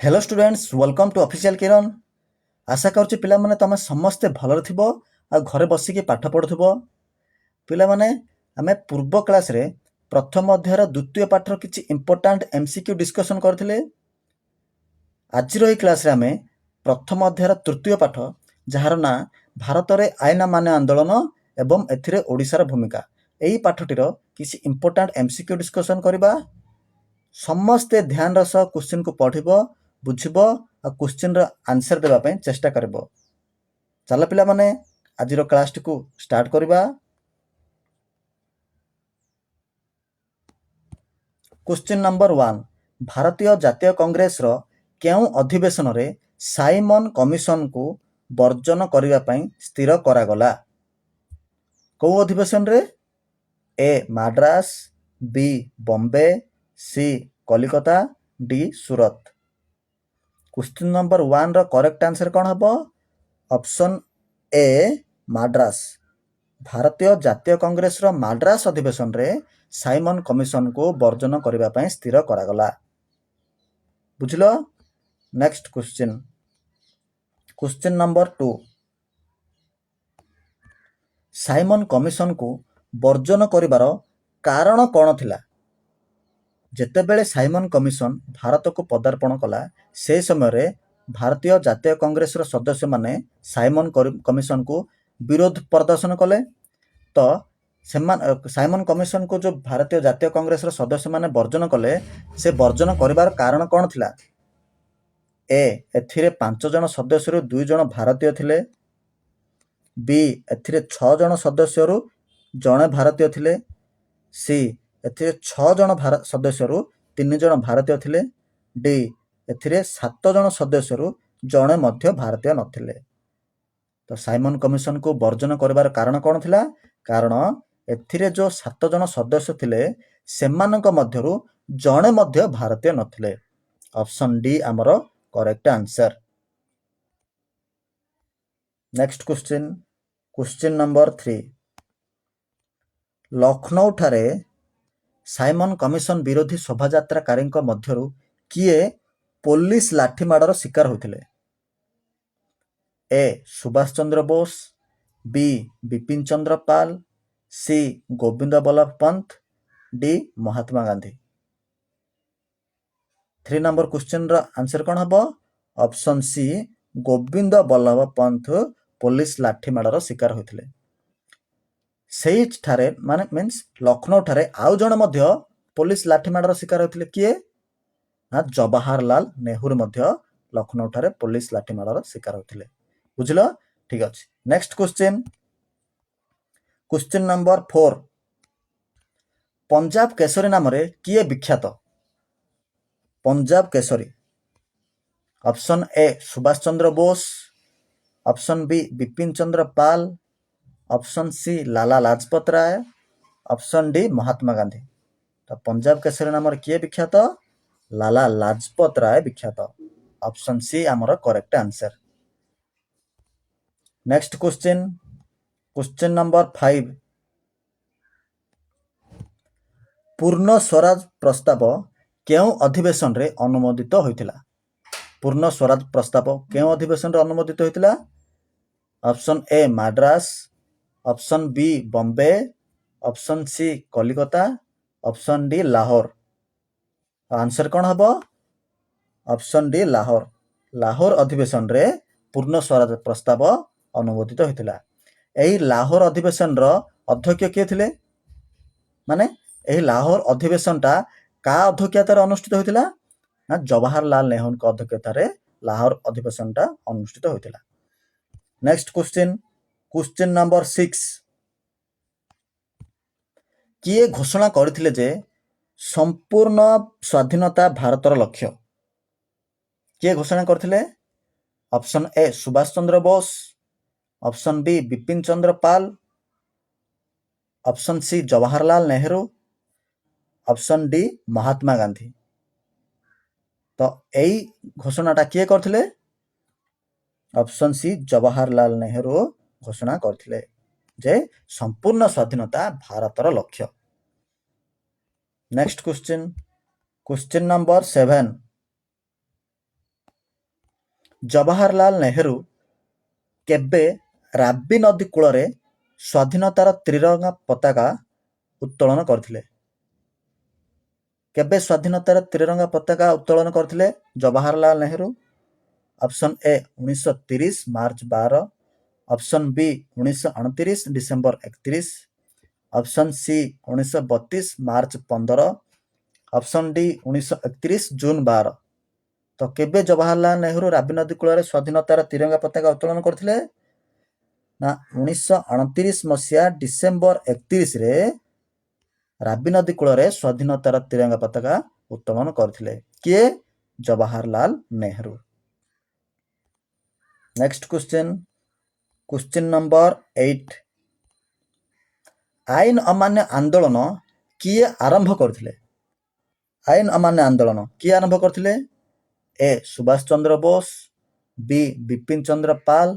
Hello students welcome to official Kiran. आशा करुच्ची पिलामाने तमे समस्ते भलरे थिबो आ घरे बसिकी पाठ पढुथिबो। पिलामाने आमे पूर्व क्लास रे प्रथम अध्यायर द्वितीय पाठर किछि इंपोर्टेंट एमसीक्यू डिस्कशन करथिले। आजिर एई क्लास रे आमे प्रथम अध्यायर तृतीय पाठ जहार ना भारत रे आईना माने आंदोलन एवं एथिरे ओडिसार भूमिका एई पाठटीर किछि इंपोर्टेंट एमसीक्यू डिस्कशन करबा। समस्ते ध्यान रस क्वेश्चन को पढ़िबो बुझिबो आ क्वेश्चन रो आंसर देबा पय चेष्टा करबो। चलो पिला माने आजिर क्लास को स्टार्ट करबा। क्वेश्चन नंबर 1 भारतीय जातीय कांग्रेस रो केउ अधिवेशन रे साइमन कमिशन को वर्जन करिवा पय स्थिर करागला। को अधिवेशन रे ए माद्रास बी बॉम्बे सी कलिकता डी सूरत। क्वेश्चन नंबर 1 रो करेक्ट आंसर कौन हबो? Option A Madras. भारतीय जातीय कांग्रेस रो माद्रास अधिवेशन रे साइमन कमिशन को वर्जन करिवा पय स्थिर करागला। बुझलो? Next question. Question number 2 Simon commission को वर्जन करिवार कारण कौन थिला? जेतेबेले साइमन कमिशन भारत को पदार्पण कला से समय भारतीय जातीय कांग्रेस रो सदस्य माने साइमन कमिशन को विरोध प्रदर्शन कले। तो साइमन कमिशन को जो भारतीय जातीय कांग्रेस रो सदस्य माने वर्जन कले से वर्जन करिवार कारण कौन थिला? ए एथिरे 5 जन सदस्य रु 2 जन भारतीय थिले, बी एथिरे 6 जन सदस्य रु जणे भारतीय थिले, सी एथिरे 6 जन सदस्य रु 3 जन भारतीय थिले, डी एथिरे 7 जन सदस्य रु जणे मध्य भारतीय नथिले। तो साइमन कमिशन को वर्जन करिवार कारण कौन थिला? कारण एथिरे जो 7 जन सदस्य थिले सेमानक मध्यरु जणे मध्य भारतीय नथिले। ऑप्शन डी हमर correct answer. Next question. Question number 3 Lucknow ठारे साइमन कमिशन विरोधी शोभायात्राकारी मध्यरु किए पुलिस लाठीमाड़र शिकार होते? A Subhash Chandra Bose, B Bipin Chandra Pal, C Govind Ballabh Pant, D Mahatma Gandhi. 3 number question रा आंसर कौन हबो? Option C Govind Ballabh Pant police लाठीमाड़र शिकार होते। सेई ठारे माने मीन्स लखनऊ ठारे आउ जण मध्य पुलिस लाठीमाड़र शिकार होते किए ना जवाहरलाल नेहरू मध्य लखनऊ ठारे पुलिस लाठीमाड़र शिकार होते। बुझलो? ठीक अछि। Next question. Question number 4 Punjab Kesari नाम रे किए विख्यात? Punjab Kesari. Option A Subhash Chandra Bose, option B Bipin Chandra Pal, option C Lala Lajpat Rai, option D Mahatma Gandhi. तो पंजाब केसरी नाम रे किए विख्यात? लाला लाजपत राय विख्यात। ऑप्शन सी हमर correct answer. Next question. Question number 5 पूर्ण स्वराज प्रस्ताव केउ अधिवेशन रे अनुमोदित होइतिला? पूर्ण स्वराज प्रस्ताव केउ अधिवेशन रे अनुमोदित होइतिला? Option A Madras, option B Bombay, option C Calcutta, option D Lahore. Answer कौन हबो? Option D Lahore. लाहौर अधिवेशन रे पूर्ण स्वराज प्रस्ताव अनुमोदित होइतिला। एही लाहौर अधिवेशन रो अध्यक्ष के थिले? माने एही लाहौर अधिवेशन टा का अध्यक्षतार अनुष्ठित होइतिला? ना जवाहरलाल नेहरू को अध्यक्षतार लाहौर अधिवेशन टा अनुष्ठित होइतिला। Next question. क्वेश्चन नंबर 6 किए घोषणा करथिले जे संपूर्ण स्वाधीनता भारतर लक्ष्य? किए घोषणा करथिले? Option A Subhash Chandra Bose, option B Bipin Chandra Pal, option C Jawaharlal Nehru, option D Mahatma Gandhi. तो एई घोषणाटा किए करथिले? ऑप्शन सी जवाहरलाल नेहरू घोषणा करथिले जे संपूर्ण स्वाधीनता भारतर लक्ष्य। Next question. Question number 7 Jawaharlal Nehru କେବେ ରାବି ନଦୀ କୂଳରେ ସ୍ୱାଧୀନତାର ତ୍ରିରଙ୍ଗା ପତାକା ଉତ୍ତୋଳନ କରିଥିଲେ? କେବେ ସ୍ୱାଧୀନତାର ତ୍ରିରଙ୍ଗା ପତାକା ଉତ୍ତୋଳନ କରିଥିଲେ Jawaharlal Nehru? Option A 1930 March 12, option B 1929 December 31, option C 1932 March 15, option D 1931 June 12। ତ କେବେ ଜବାହରଲାଲ ନେହେରୁ ରାବି ନଦୀ କୂଳରେ ସ୍ୱାଧୀନତାର ତ୍ରିରଙ୍ଗା ପତାକା ଉତ୍ତୋଳନ କରିଥିଲେ? ନା 1929 ମସିହା ଡିସେମ୍ବର 31ରେ ରାବି ନଦୀ କୂଳରେ ସ୍ୱାଧୀନତାର ତ୍ରିରଙ୍ଗା ପତାକା ଉତ୍ତୋଳନ କରିଥିଲେ। କିଏ? Jawaharlal Nehru. Next question number 8। ଆଇନ ଅମାନ୍ୟ ଆନ୍ଦୋଳନ କିଏ ଆରମ୍ଭ କରିଥିଲେ? ଆଇନ ଅମାନ୍ୟ ଆନ୍ଦୋଳନ କିଏ ଆରମ୍ଭ କରିଥିଲେ? ଏ ସୁଭାଷ ଚନ୍ଦ୍ର ବୋଷ, ବି ବିପିନ ଚନ୍ଦ୍ର ପାଲ,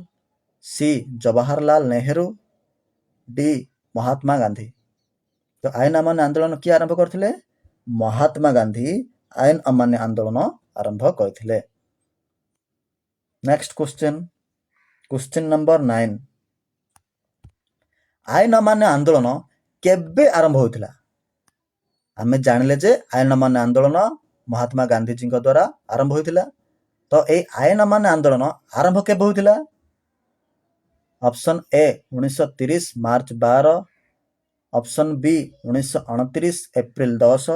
ସି ଜବାହରଲାଲ ନେହେରୁ, ଡି ମହାତ୍ମା ଗାନ୍ଧୀ। ତ ଆଇନ ଅମାନ୍ୟ ଆନ୍ଦୋଳନ କିଏ ଆରମ୍ଭ କରିଥିଲେ? ମହାତ୍ମା ଗାନ୍ଧୀ ଆଇନ ଅମାନ୍ୟ ଆନ୍ଦୋଳନ ଆରମ୍ଭ କରିଥିଲେ। Next question number 9। ଆଇନ ଅମାନ୍ୟ ଆନ୍ଦୋଳନ କେବେ ଆରମ୍ଭ ହୋଇଥିଲା? ଆମେ ଜାଣିଲେ ଯେ ଆଇନ ଅମାନ୍ୟ ଆନ୍ଦୋଳନ ମହାତ୍ମା ଗାନ୍ଧୀଜୀଙ୍କ ଦ୍ୱାରା ଆରମ୍ଭ ହୋଇଥିଲା। ତ ଏଇ ଆଇନ ଅମାନ୍ୟ ଆନ୍ଦୋଳନ ଆରମ୍ଭ କେବେ ହୋଇଥିଲା? Option A 1930 March 12, option B 1929 April 10,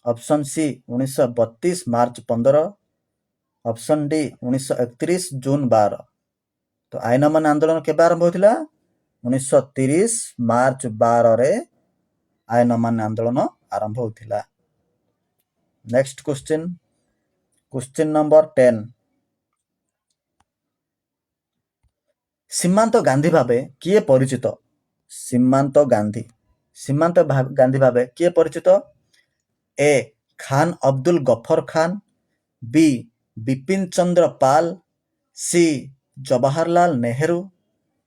option C 1932 March 15, option D 1931 June 12। ତ ଆଇନ ଅମାନ୍ୟ ଆନ୍ଦୋଳନ କେବେ ଆରମ୍ଭ ହୋଇଥିଲା? 1930 ମାର୍ଚ୍ଚ 12ରେ ଆଇନ ଅମାନ୍ୟ ଆନ୍ଦୋଳନ ଆରମ୍ଭ ହୋଇଥିଲା। Next question number 10। ସୀମାନ୍ତ ଗାନ୍ଧୀ ଭାବେ କିଏ ପରିଚିତ? ସୀମାନ୍ତ ଗାନ୍ଧୀ ଭାବେ କିଏ ପରିଚିତ? ଏ ଖାନ ଅବଦୁଲ ଗଫର ଖାନ, ବି ବିପିନ ଚନ୍ଦ୍ର ପାଲ, ସି ଜବାହରଲାଲ ନେହେରୁ,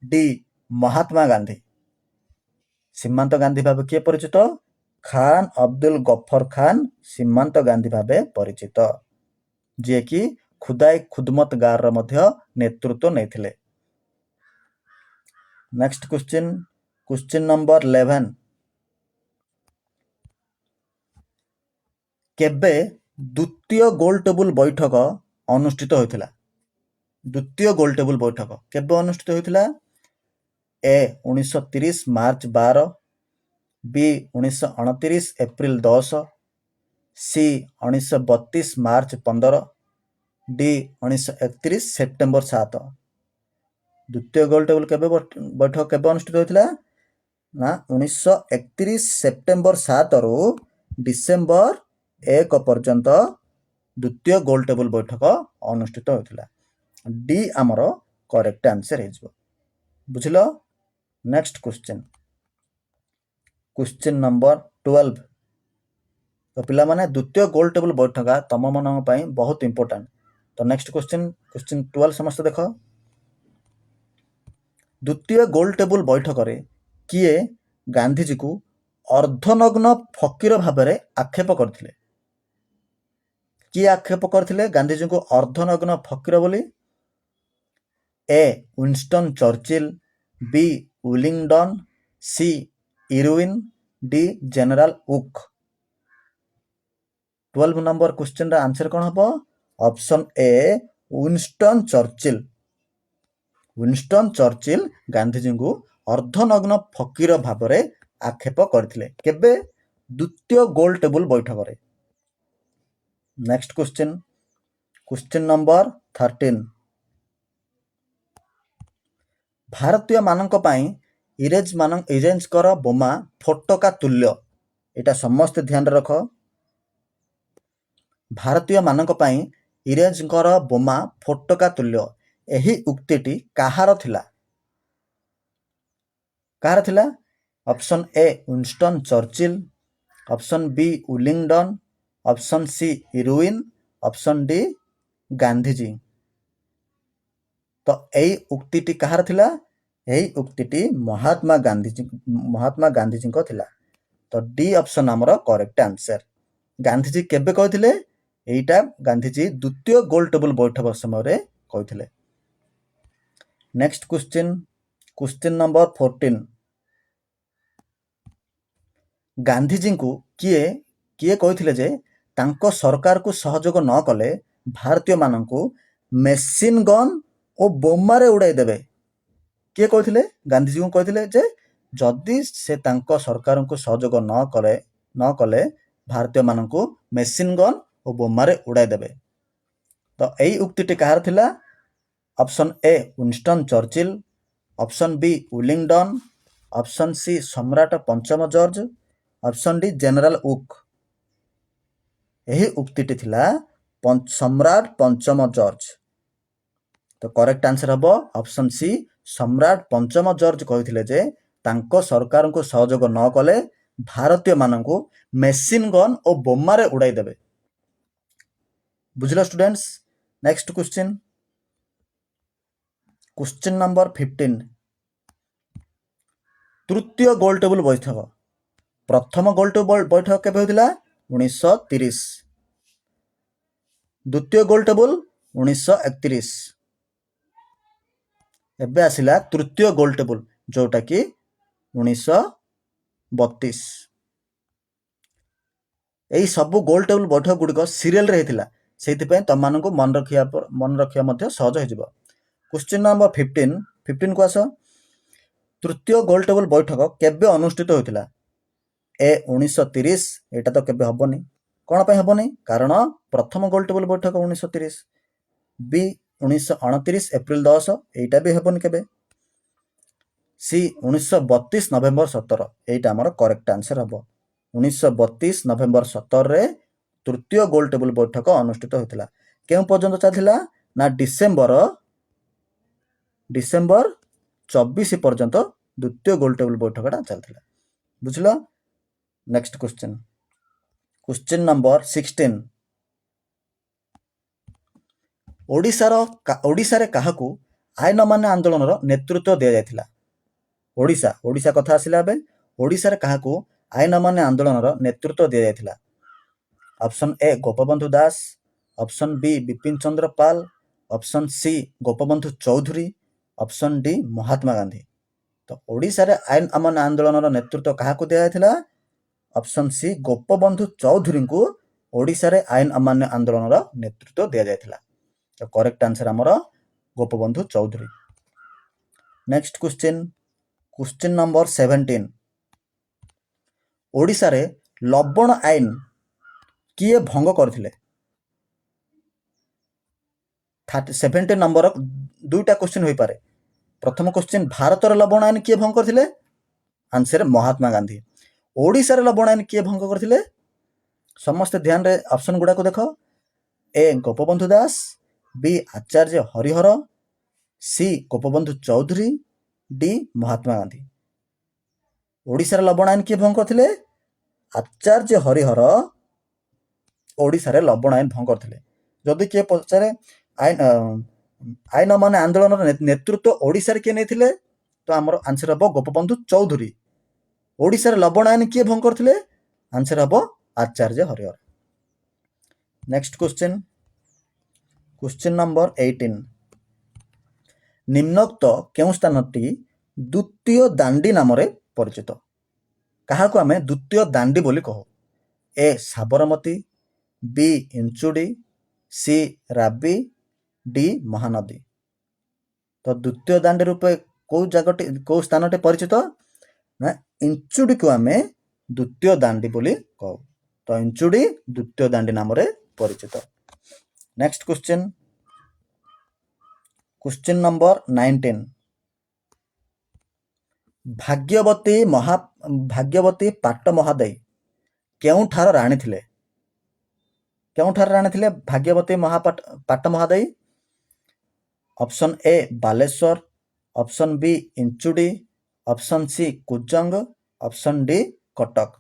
ଡି ମହାତ୍ମା ଗାନ୍ଧୀ। ସୀମାନ୍ତ ଗାନ୍ଧୀ ଭାବେ କିଏ ପରିଚିତ? ଖାନ ଅବଦୁଲ ଗଫର ଖାନ ସୀମାନ୍ତ ଗାନ୍ଧୀ ଭାବେ ପରିଚିତ, ଯିଏକି ଖୁଦାଇ ଖୁଦମତ ଗାରର ମଧ୍ୟ ନେତୃତ୍ୱ ନେଇଥିଲେ। Next question number 11। କେବେ ଦ୍ୱିତୀୟ ଗୋଲଟେବୁଲ ବୈଠକ ଅନୁଷ୍ଠିତ ହୋଇଥିଲା? ଦ୍ୱିତୀୟ ଗୋଲଟେବୁଲ ବୈଠକ କେବେ ଅନୁଷ୍ଠିତ ହୋଇଥିଲା? ଏ 1930 ମାର୍ଚ୍ଚ 12, ବି 1929 April 10, C 1932 March 15, D 1931 September 7। ଦ୍ୱିତୀୟ ଗୋଲଟେବୁଲ ବୈଠକ କେବେ ଅନୁଷ୍ଠିତ ହୋଇଥିଲା? ନା 1931 ସେପ୍ଟେମ୍ବର 7ରୁ ଡିସେମ୍ବର 1 ପର୍ଯ୍ୟନ୍ତ ଦ୍ୱିତୀୟ ଗୋଲଟେବୁଲ ବୈଠକ ଅନୁଷ୍ଠିତ ହୋଇଥିଲା। ଡି ଆମର କରେକ୍ଟ ଆନ୍ସର ହେଇଯିବ। ବୁଝିଲ? Next question number 12। ତ ପିଲାମାନେ ଦ୍ୱିତୀୟ ଗୋଲଟେବୁଲ ବୈଠକ ତମମାନଙ୍କ ପାଇଁ ବହୁତ ଇମ୍ପୋର୍ଟାଣ୍ଟ। ତ ନେକ୍ସଟ କ୍ୱେଶ୍ଚିନ୍ 12 ସମସ୍ତେ ଦେଖ। ଦ୍ୱିତୀୟ ଗୋଲଟେବୁଲ ବୈଠକରେ କିଏ ଗାନ୍ଧୀଜୀକୁ ଅର୍ଦ୍ଧନଗ୍ନ ଫକୀର ଭାବରେ ଆକ୍ଷେପ କରିଥିଲେ? କିଏ ଆକ୍ଷେପ କରିଥିଲେ ଗାନ୍ଧୀଜୀଙ୍କୁ ଅର୍ଦ୍ଧନଗ୍ନ ଫକୀର ବୋଲି? A Winston Churchill, B Willingdon, C Irwin, D general ଉକ୍। 12 ନମ୍ବର କ୍ୱେଶ୍ଚିନ୍ର ଆନ୍ସର କ'ଣ ହେବ? Option A Winston Churchill. Winston Churchill ଗାନ୍ଧୀଜୀଙ୍କୁ ଅର୍ଦ୍ଧନଗ୍ନ ଫକୀର ଭାବରେ ଆକ୍ଷେପ କରିଥିଲେ। କେବେ? ଦ୍ୱିତୀୟ ଗୋଲଟେବୁଲ ବୈଠକରେ। Next question number 13। ଭାରତୀୟମାନଙ୍କ ପାଇଁ ଇଂରେଜଙ୍କର ବୋମା ଫୋଟକା ତୁଲ୍ୟ। ଏଇଟା ସମସ୍ତେ ଧ୍ୟାନରେ ରଖ। ଭାରତୀୟମାନଙ୍କ ପାଇଁ ଇଂରେଜଙ୍କର ବୋମା ଫୋଟକା ତୁଲ୍ୟ। ଏହି ଉକ୍ତିଟି କାହାର ଥିଲା? କାହାର ଥିଲା? Option A Winston Churchill, option B Willingdon, option C Irwin, option D Gandhiji. ତ ଏଇ ଉକ୍ତିଟି କାହାର ଥିଲା? ଏହି ଉକ୍ତିଟି ମହାତ୍ମା ଗାନ୍ଧୀଜୀଙ୍କ ଥିଲା। ତ ଡି ଅପସନ୍ ଆମର କରେକ୍ଟ ଆନ୍ସର। ଗାନ୍ଧୀଜୀ କେବେ କହିଥିଲେ? ଏଇଟା ଗାନ୍ଧୀଜୀ ଦ୍ୱିତୀୟ ଗୋଲଟେବୁଲ ବୈଠକ ସମୟରେ କହିଥିଲେ। Next question number 14। ଗାନ୍ଧିଜୀଙ୍କୁ କିଏ କହିଥିଲେ ଯେ ତାଙ୍କ ସରକାରକୁ ସହଯୋଗ ନ କଲେ ଭାରତୀୟମାନଙ୍କୁ ମେସିନ୍ ଗନ୍ ଓ ବୋମାରେ ଉଡ଼ାଇ ଦେବେ? କିଏ କହିଥିଲେ? ଗାନ୍ଧିଜୀଙ୍କୁ କହିଥିଲେ ଯେ ଯଦି ସେ ତାଙ୍କ ସରକାରଙ୍କୁ ସହଯୋଗ ନ କଲେ ଭାରତୀୟମାନଙ୍କୁ ମେସିନ୍ ଗନ୍ ଓ ବୋମାରେ ଉଡ଼ାଇ ଦେବେ। ତ ଏଇ ଉକ୍ତିଟି କାହାର ଥିଲା? Option A Winston Churchill, option B Willingdon, option C ସମ୍ରାଟ ପଞ୍ଚମ ଜର୍ଜ, ଅପସନ୍ ଡି ଜେନେରାଲ ଉକ୍। ଏହି ଉକ୍ତିଟି ଥିଲା ସମ୍ରାଟ ପଞ୍ଚମ ଜର୍ଜ। ତ କରେକ୍ଟ ଆନ୍ସର ହେବ ଅପସନ୍ ସି ସମ୍ରାଟ ପଞ୍ଚମ ଜର୍ଜ କହିଥିଲେ ଯେ ତାଙ୍କ ସରକାରଙ୍କୁ ସହଯୋଗ ନ କଲେ ଭାରତୀୟମାନଙ୍କୁ ମେସିନ୍ ଗନ୍ ଓ ବୋମାରେ ଉଡ଼ାଇ ଦେବେ। ବୁଝିଲ ଷ୍ଟୁଡେଣ୍ଟସ୍? Next question number 15। ତୃତୀୟ ଗୋଲଟେବୁଲ ବୈଠକ। ପ୍ରଥମ ଗୋଲଟେବୁଲ ବୈଠକ କେବେ ହୋଇଥିଲା? 1930। ଦ୍ୱିତୀୟ ଗୋଲଟେବୁଲ 1931। ଏବେ ଆସିଲା ତୃତୀୟ ଗୋଲଟେବୁଲ, ଯୋଉଟାକି 1932। এই ସବୁ ଗୋଲଟେବୁଲ ବୈଠକ ଗୁଡ଼ିକ ସିରିଏଲରେ ହେଇଥିଲା, ସେଇଥିପାଇଁ ତମମାନଙ୍କୁ ମନେ ରଖିବା ମଧ୍ୟ ସହଜ ହେଇଯିବ। କ୍ୱେଶ୍ଚିନ୍ ନମ୍ବର 15 କୁ ଆସ। ତୃତୀୟ ଗୋଲଟେବୁଲ ବୈଠକ କେବେ ଅନୁଷ୍ଠିତ ହୋଇଥିଲା? ଏ 1930, ଏଇଟା ତ କେବେ ହବନି। କ'ଣ ପାଇଁ ହବନି? କାରଣ ପ୍ରଥମ ଗୋଲଟେବୁଲ ବୈଠକ 1930। ବି 1929 ଏପ୍ରିଲ 10, ଏଇଟା ବି ହେବନି କେବେ। ସି 1932 ନଭେମ୍ବର 17, ଏଇଟା ଆମର କରେକ୍ଟ ଆନ୍ସର ହବ। 1932 ନଭେମ୍ବର 17ରେ ତୃତୀୟ ଗୋଲଟେବୁଲ ବୈଠକ ଅନୁଷ୍ଠିତ ହୋଇଥିଲା। କେଉଁ ପର୍ଯ୍ୟନ୍ତ ଚାଲିଥିଲା? ନା ଡିସେମ୍ବର 24 ପର୍ଯ୍ୟନ୍ତ ଦ୍ୱିତୀୟ ଗୋଲଟେବୁଲ ବୈଠକଟା ଚାଲିଥିଲା। ବୁଝିଲ? Next question number 16। ଓଡ଼ିଶାରେ କାହାକୁ ଆଇନ ଅମାନ୍ୟ ଆନ୍ଦୋଳନର ନେତୃତ୍ୱ ଦିଆଯାଇଥିଲା? ଓଡ଼ିଶା କଥା ଆସିଲା ଏବେ। ଓଡ଼ିଶାରେ କାହାକୁ ଆଇନ ଅମାନ୍ୟ ଆନ୍ଦୋଳନର ନେତୃତ୍ୱ ଦିଆଯାଇଥିଲା? Option A Gopabandhu Das, option B Bipin Chandra Pal, option C Gopabandhu Choudhury, option D Mahatma Gandhi. ତ ଓଡ଼ିଶାରେ ଆଇନ ଅମାନ୍ୟ ଆନ୍ଦୋଳନର ନେତୃତ୍ୱ କାହାକୁ ଦିଆଯାଇଥିଲା? ଅପସନ୍ ସି ଗୋପବନ୍ଧୁ ଚୌଧୁରୀଙ୍କୁ ଓଡ଼ିଶାରେ ଆଇନ ଅମାନ୍ୟ ଆନ୍ଦୋଳନର ନେତୃତ୍ୱ ଦିଆଯାଇଥିଲା। ତ କରେକ୍ଟ ଆନ୍ସର ଆମର Gopabandhu Choudhury. Next question number 17। ଓଡ଼ିଶାରେ ଲବଣ ଆଇନ କିଏ ଭଙ୍ଗ କରିଥିଲେ? 17 ନମ୍ବର ଦୁଇଟା କ୍ୱେଶ୍ଚିନ୍ ହୋଇପାରେ। ପ୍ରଥମ କ୍ୱେଶ୍ଚିନ୍, ଭାରତର ଲବଣ ଆଇନ କିଏ ଭଙ୍ଗ କରିଥିଲେ? ଆନ୍ସର ମହାତ୍ମା ଗାନ୍ଧୀ। ଓଡ଼ିଶାରେ ଲବଣ ଆଇନ କିଏ ଭଙ୍ଗ କରିଥିଲେ? ସମସ୍ତେ ଧ୍ୟାନରେ ଅପସନ୍ ଗୁଡ଼ାକୁ ଦେଖ। ଏ ଗୋପବନ୍ଧୁ ଦାସ, ବି ଆଚାର୍ଯ୍ୟ ହରିହର, ସି ଗୋପବନ୍ଧୁ ଚୌଧୁରୀ, ଡି ମହାତ୍ମା ଗାନ୍ଧୀ। ଓଡ଼ିଶାରେ ଲବଣ ଆଇନ କିଏ ଭଙ୍ଗ କରିଥିଲେ? ଆଚାର୍ଯ୍ୟ ହରିହର ଓଡ଼ିଶାରେ ଲବଣ ଆଇନ ଭଙ୍ଗ କରିଥିଲେ। ଯଦି କିଏ ପଚାରେ ଆଇନ ଅମାନ୍ୟ ଆନ୍ଦୋଳନର ନେତୃତ୍ୱ ଓଡ଼ିଶାରେ କିଏ ନେଇଥିଲେ, ତ ଆମର ଆନ୍ସର ହେବ ଗୋପବନ୍ଧୁ ଚୌଧୁରୀ। ଓଡ଼ିଶାରେ ଲବଣ ଆଇନ କିଏ ଭଙ୍ଗ କରିଥିଲେ? ଆନ୍ସର ହେବ Acharya Harihar. Next question number 18। ନିମ୍ନୋକ୍ତ କେଉଁ ସ୍ଥାନଟି ଦ୍ୱିତୀୟ ଦାଣ୍ଡି ନାମରେ ପରିଚିତ? କାହାକୁ ଆମେ ଦ୍ୱିତୀୟ ଦାଣ୍ଡି ବୋଲି କହୁ? ଏ ସାବରମତୀ, ବି ଇଞ୍ଚୁଡ଼ି, ସି ରାବି, ଡି ମହାନଦୀ। ତ ଦ୍ୱିତୀୟ ଦାଣ୍ଡି ରୂପେ କୋଉ ସ୍ଥାନଟି ପରିଚିତ? ନା ଇଞ୍ଚୁଡ଼ିକୁ ଆମେ ଦ୍ୱିତୀୟ ଦାଣ୍ଡି ବୋଲି କହୁ। ତ ଇଞ୍ଚୁଡ଼ି ଦ୍ୱିତୀୟ ଦାଣ୍ଡି ନାମରେ ପରିଚିତ। Next question number 19। Bhagyabati Pata Mahadei କେଉଁଠାର ରାଣୀ ଥିଲେ? Bhagyabati Pata Mahadei? Option A Baleshwar, option B Inchudi, option C Kujang, option D Cuttack.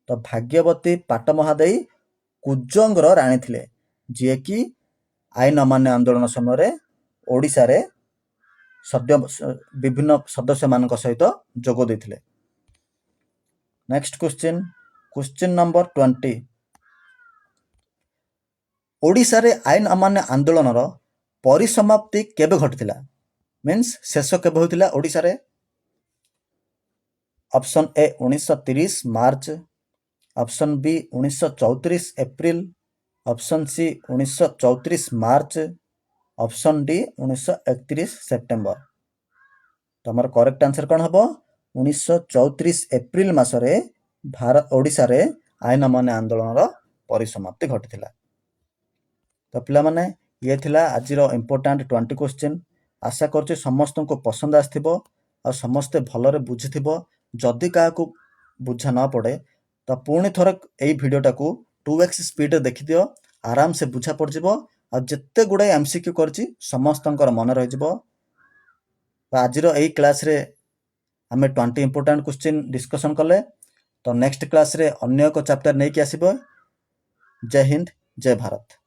ତ ଭାଗ୍ୟବତୀ ପାଟ ମହାଦେଇ କୁଜଙ୍ଗର ରାଣୀ ଥିଲେ, ଯିଏକି ଆଇନ ଅମାନ୍ୟ ଆନ୍ଦୋଳନ ସମୟରେ ଓଡ଼ିଶାରେ ବିଭିନ୍ନ ସଦସ୍ୟମାନଙ୍କ ସହିତ ଯୋଗ ଦେଇଥିଲେ। Next question number 20। ଓଡ଼ିଶାରେ ଆଇନ ଅମାନ୍ୟ ଆନ୍ଦୋଳନର ପରିସମାପ୍ତି କେବେ ଘଟିଥିଲା? ମିନ୍ସ ଶେଷ କେବେ ହୋଇଥିଲା ଓଡ଼ିଶାରେ? Option A 1930 March, option B 1934 April, option C 1934 March, option D 1931 September. ତମର କରେକ୍ଟ ଆନ୍ସର କ'ଣ ହେବ? 1934 ଏପ୍ରିଲ ମାସରେ ଓଡ଼ିଶାରେ ଆଇନ ଅମାନ୍ୟ ଆନ୍ଦୋଳନର ପରିସମାପ୍ତି ଘଟିଥିଲା। ତ ପିଲାମାନେ ଇଏ ଥିଲା ଆଜିର ଇମ୍ପୋର୍ଟାଣ୍ଟ 20 କ୍ୱେଶ୍ଚିନ୍। ଆଶା କରୁଛି ସମସ୍ତଙ୍କୁ ପସନ୍ଦ ଆସିଥିବ ଆଉ ସମସ୍ତେ ଭଲରେ ବୁଝିଥିବ। ଯଦି କାହାକୁ ବୁଝା ନ ପଡ଼େ ତ ପୁଣି ଥରେ ଏଇ ଭିଡ଼ିଓଟାକୁ 2x ସ୍ପିଡ଼ରେ ଦେଖିଦିଅ, ଆରାମସେ ବୁଝା ପଡ଼ିଯିବ। ଆଉ ଯେତେ ଗୁଡ଼ାଏ MCQ କରିଛି ସମସ୍ତଙ୍କର ମନେ ରହିଯିବ। ଆଜିର ଏଇ କ୍ଲାସ୍ରେ ଆମେ 20 ଇମ୍ପୋର୍ଟାଣ୍ଟ କ୍ୱେଶ୍ଚିନ୍ ଡିସ୍କସନ୍ କଲେ। ତ ନେକ୍ସଟ କ୍ଲାସ୍ରେ ଅନ୍ୟ ଏକ ଚାପ୍ଟର ନେଇକି ଆସିବ। ଜୟ ହିନ୍ଦ, ଜୟ ଭାରତ।